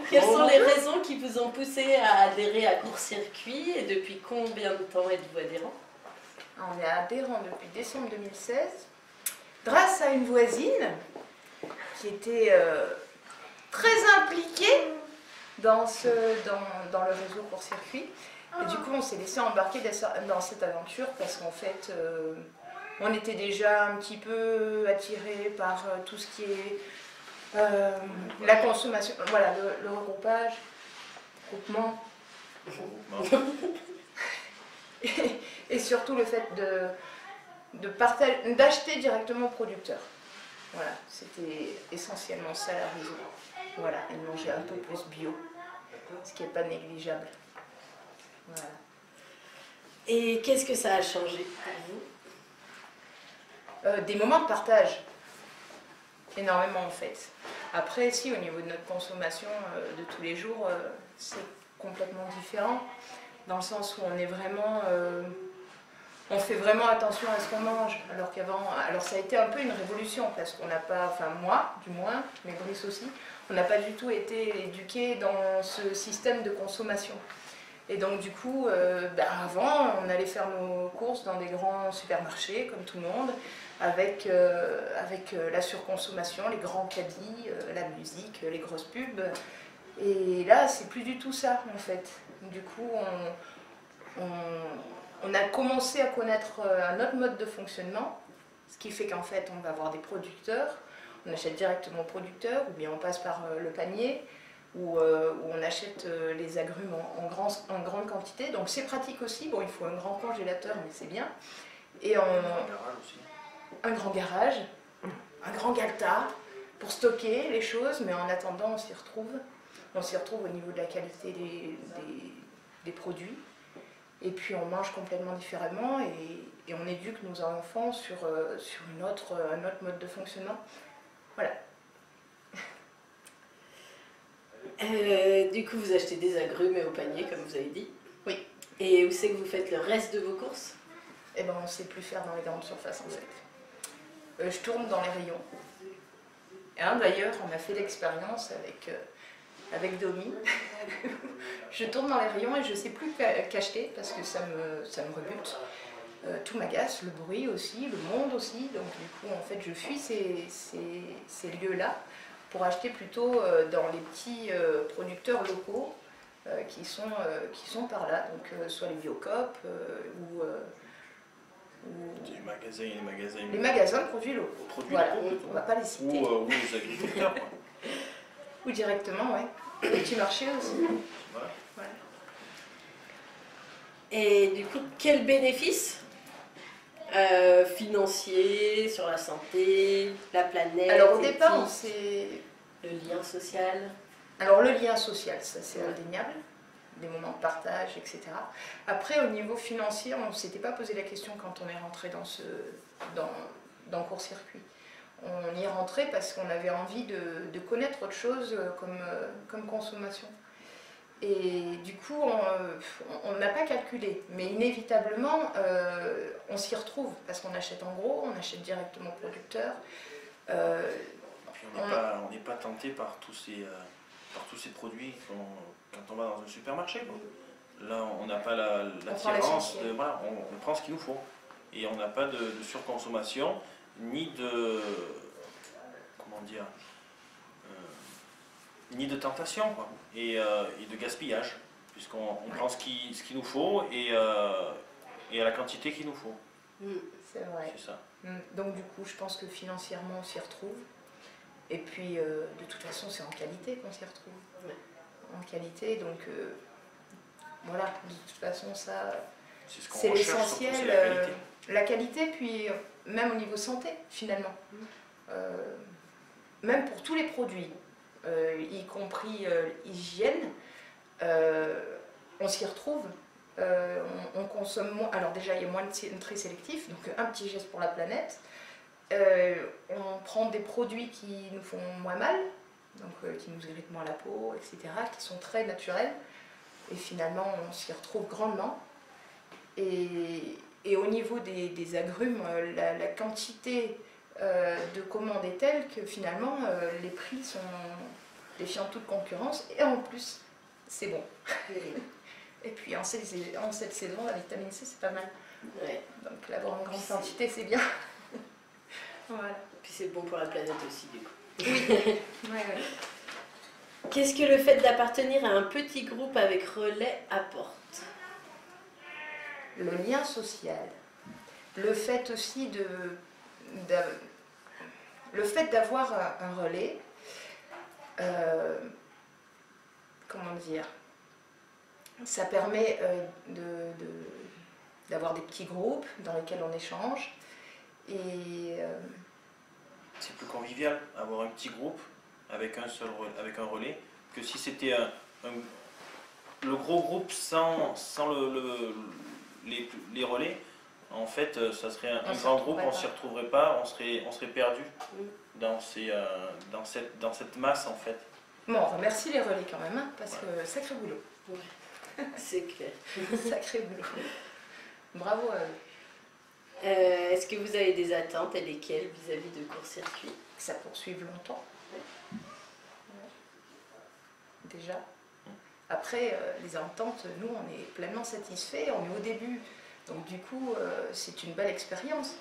Quelles sont les raisons qui vous ont poussé à adhérer à Court-Circuit et depuis combien de temps êtes-vous adhérent? On est adhérent depuis décembre 2016, grâce à une voisine qui était très impliquée dans le réseau Court-Circuit. Et du coup, on s'est laissé embarquer dans cette aventure parce qu'en fait, on était déjà un petit peu attirés par tout ce qui est la consommation, voilà, le regroupage, groupement. Et surtout le fait d'acheter directement au producteur. Voilà, c'était essentiellement ça la raison. Voilà, et de manger un peu plus bio, ce qui n'est pas négligeable. Voilà. Et qu'est-ce que ça a changé pour vous? Des moments de partage, énormément en fait. Après, si au niveau de notre consommation de tous les jours, c'est complètement différent, dans le sens où on est vraiment, on fait vraiment attention à ce qu'on mange, alors qu'avant, alors ça a été un peu une révolution, parce qu'on n'a pas, enfin moi du moins, mais Brice aussi, on n'a pas du tout été éduqués dans ce système de consommation. Et donc du coup, avant, on allait faire nos courses dans des grands supermarchés, comme tout le monde, avec la surconsommation, les grands caddies, la musique, les grosses pubs. Et là, c'est plus du tout ça, en fait. Du coup, on a commencé à connaître un autre mode de fonctionnement, ce qui fait qu'en fait, on va avoir des producteurs, on achète directement au producteur, ou bien on passe par le panier, où on achète les agrumes en grande quantité. Donc c'est pratique aussi. Bon, il faut un grand congélateur, mais c'est bien. Et un grand garage, un grand galta pour stocker les choses, mais en attendant, on s'y retrouve. On s'y retrouve au niveau de la qualité des produits. Et puis on mange complètement différemment et on éduque nos enfants sur un autre mode de fonctionnement. Voilà. Du coup, vous achetez des agrumes et au panier, comme vous avez dit. Oui. Et où c'est que vous faites le reste de vos courses? Eh ben, on ne sait plus faire dans les grandes surfaces en fait. Je tourne dans les rayons. D'ailleurs, on a fait l'expérience avec Domi. Je tourne dans les rayons et je ne sais plus qu'acheter parce que ça me rebute. Tout m'agace, le bruit aussi, le monde aussi. Donc du coup, en fait, je fuis ces lieux-là pour acheter plutôt dans les petits producteurs locaux qui sont par là. Donc soit les Biocoop ou les magasins de produits locaux. Voilà, on ne va pas les citer. Ou les agriculteurs. Ou directement, ouais. Les petits marchés aussi. Voilà. Voilà. Et du coup, quel bénéfice financier, sur la santé, la planète? Alors au départ, c'est le lien social. Alors le lien social, ça c'est indéniable. Des moments de partage, etc. Après, au niveau financier, on ne s'était pas posé la question quand on est rentré dans Court-Circuit. On y est rentré parce qu'on avait envie de connaître autre chose comme consommation. Et du coup, on n'a pas calculé, mais inévitablement, on s'y retrouve parce qu'on achète en gros, on achète directement au producteur. Puis on n'est pas tenté par tous ces produits quand on va dans un supermarché, quoi. Là, on n'a pas l'attirance, voilà, on prend ce qu'il nous faut. Et on n'a pas de surconsommation, ni de, comment dire, ni de tentation, quoi, et de gaspillage, puisqu'on prend ce qu'il nous faut et à la quantité qu'il nous faut. C'est vrai. C'est ça. Donc du coup, je pense que financièrement, on s'y retrouve. Et puis, de toute façon, c'est en qualité qu'on s'y retrouve. Ouais. En qualité, donc voilà, de toute façon, ça, c'est l'essentiel. La qualité, puis même au niveau santé, finalement. Même pour tous les produits, y compris hygiène, on s'y retrouve. On consomme moins. Alors déjà, il y a moins de tri sélectif, donc un petit geste pour la planète. On prend des produits qui nous font moins mal, donc qui nous irritent moins la peau, etc., qui sont très naturels. Et finalement, on s'y retrouve grandement. Et au niveau des agrumes, la quantité de commandes est telle que finalement, les prix défiant toute concurrence, et en plus, c'est bon. Et puis en cette saison, la vitamine C, c'est pas mal. Ouais. Donc l'avoir en grande quantité, c'est bien. Voilà. Puis c'est bon pour la planète aussi, du coup. Oui. Ouais. Qu'est-ce que le fait d'appartenir à un petit groupe avec relais apporte? Le lien social. Le fait aussi le fait d'avoir un relais, comment dire, ça permet d'avoir des petits groupes dans lesquels on échange. Et c'est plus convivial, avoir un petit groupe avec un relais, que si c'était le gros groupe sans les relais. En fait, ça serait un grand groupe, on ne s'y retrouverait pas, on serait perdu dans cette masse en fait. Bon, on remercie les relais quand même, hein, parce que sacré boulot. Ouais. C'est clair. Sacré boulot. Bravo à eux. Est-ce que vous avez des attentes et lesquelles vis-à-vis de court-circuit? Que ça poursuive longtemps. Ouais. Déjà. Après, les attentes, nous, on est pleinement satisfaits, on est au début. Donc du coup, c'est une belle expérience.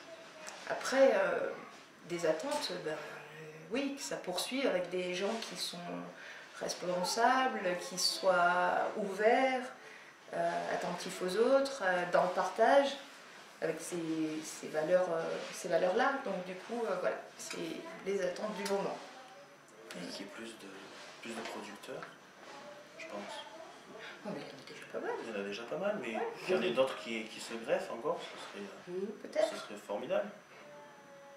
Après, des attentes, oui, que ça poursuive avec des gens qui sont responsables, qui soient ouverts, attentifs aux autres, dans le partage, avec ces valeurs-là. Donc du coup, voilà, c'est les attentes du moment. Et qu'il y ait plus de producteurs, je pense. Oh, mais il y en a déjà pas mal. Il y en a déjà pas mal, mais il y en a d'autres qui se greffent encore, ce serait formidable.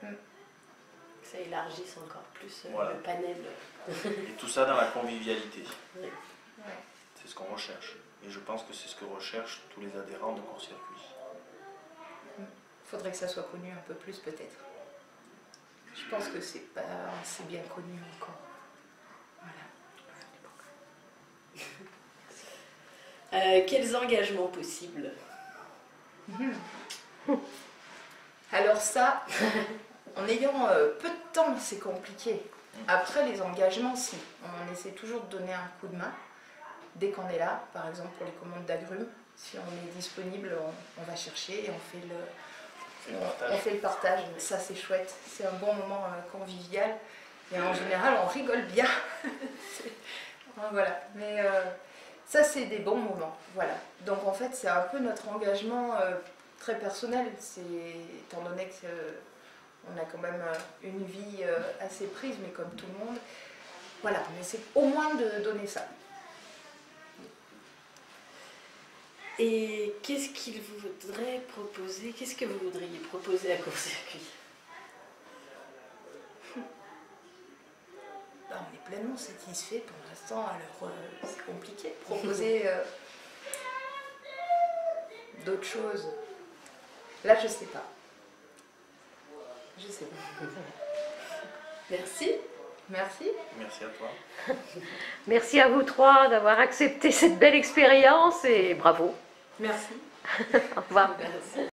Que ça élargisse encore plus voilà. le panel. Et tout ça dans la convivialité. Oui. Ouais. C'est ce qu'on recherche. Et je pense que c'est ce que recherchent tous les adhérents de court-circuit. Il faudrait que ça soit connu un peu plus peut-être. Je pense que c'est pas assez bien connu encore. Voilà. Quels engagements possibles? Alors ça, en ayant peu de temps, c'est compliqué. Après, les engagements, si. On essaie toujours de donner un coup de main dès qu'on est là. Par exemple, pour les commandes d'agrumes, si on est disponible, on va chercher et on fait le partage. Ça, c'est chouette. C'est un bon moment convivial. Et en général, on rigole bien. Voilà. Mais ça, c'est des bons moments. Voilà. Donc, en fait, c'est un peu notre engagement très personnel. Étant donné qu'on a quand même une vie assez prise, mais comme tout le monde. Voilà. Mais c'est au moins de donner ça. Et qu'est-ce qu'il voudrait proposer? Qu'est-ce que vous voudriez proposer à court-circuit? On est pleinement satisfait pour l'instant, alors c'est compliqué de proposer d'autres choses. Là, je sais pas. Je sais pas. Merci. Merci. Merci à toi. Merci à vous trois d'avoir accepté cette belle expérience et bravo. Merci. Au revoir. Merci.